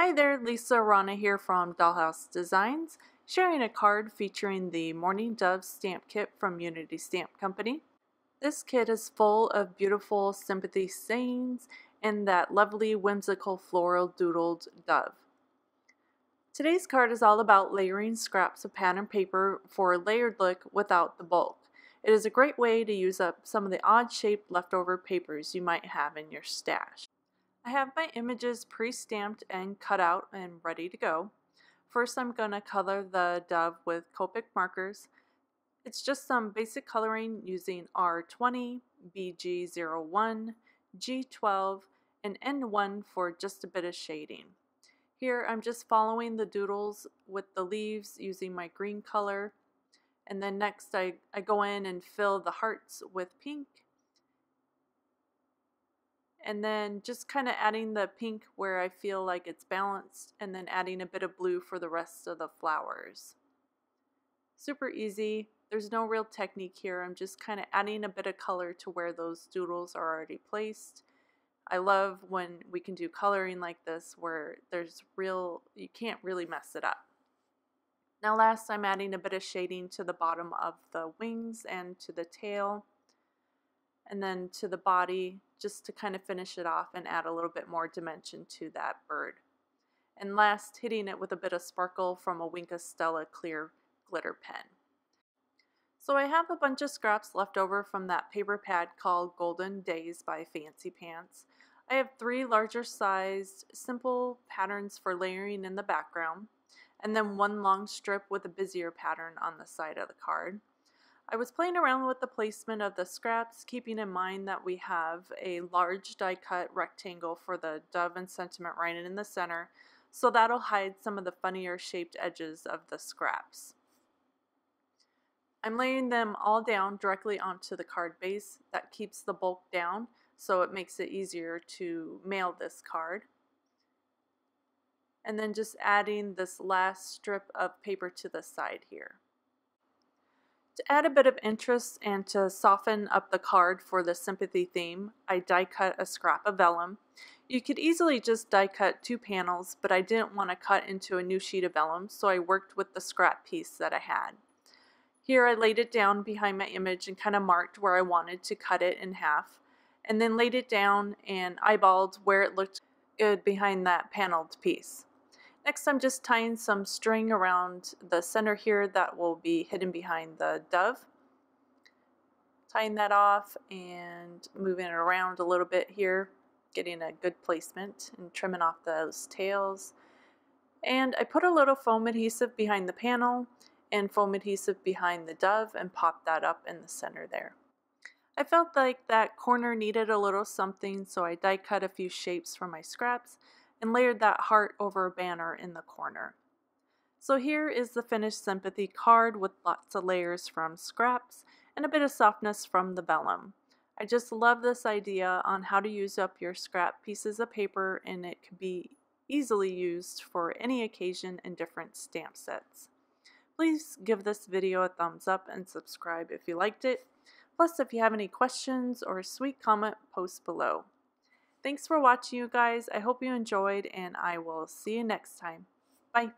Hi there, Lisa Rana here from Dollhouse Designs, sharing a card featuring the Morning Dove stamp kit from Unity Stamp Company. This kit is full of beautiful sympathy sayings and that lovely whimsical floral doodled dove. Today's card is all about layering scraps of pattern paper for a layered look without the bulk. It is a great way to use up some of the odd-shaped leftover papers you might have in your stash. I have my images pre-stamped and cut out and ready to go. First I'm going to color the dove with Copic markers. It's just some basic coloring using R20, BG01, G12, and N1 for just a bit of shading. Here I'm just following the doodles with the leaves using my green color, and then next I go in and fill the hearts with pink, and then just kind of adding the pink where I feel like it's balanced, and then adding a bit of blue for the rest of the flowers. Super easy. There's no real technique here. I'm just kind of adding a bit of color to where those doodles are already placed. I love when we can do coloring like this where you can't really mess it up. Now last I'm adding a bit of shading to the bottom of the wings and to the tail, and then to the body, just to kind of finish it off and add a little bit more dimension to that bird. And last, hitting it with a bit of sparkle from a Wink of Stella clear glitter pen. So I have a bunch of scraps left over from that paper pad called Golden Days by Fancy Pants. I have 3 larger sized simple patterns for layering in the background, and then 1 long strip with a busier pattern on the side of the card. I was playing around with the placement of the scraps, keeping in mind that we have a large die cut rectangle for the dove and sentiment right in the center, so that'll hide some of the funnier shaped edges of the scraps. I'm laying them all down directly onto the card base. That keeps the bulk down, so it makes it easier to mail this card. And then just adding this last strip of paper to the side here. To add a bit of interest and to soften up the card for the sympathy theme, I die cut a scrap of vellum. You could easily just die cut 2 panels, but I didn't want to cut into a new sheet of vellum, so I worked with the scrap piece that I had. Here I laid it down behind my image and kind of marked where I wanted to cut it in half, and then laid it down and eyeballed where it looked good behind that paneled piece. Next I'm just tying some string around the center here that will be hidden behind the dove. Tying that off and moving it around a little bit here, getting a good placement and trimming off those tails. And I put a little foam adhesive behind the panel and foam adhesive behind the dove and popped that up in the center there. I felt like that corner needed a little something, so I die cut a few shapes from my scraps and layered that heart over a banner in the corner. So here is the finished sympathy card with lots of layers from scraps and a bit of softness from the vellum. I just love this idea on how to use up your scrap pieces of paper, and it can be easily used for any occasion in different stamp sets. Please give this video a thumbs up and subscribe if you liked it. Plus, if you have any questions or a sweet comment, post below. Thanks for watching, you guys. I hope you enjoyed, and I will see you next time. Bye.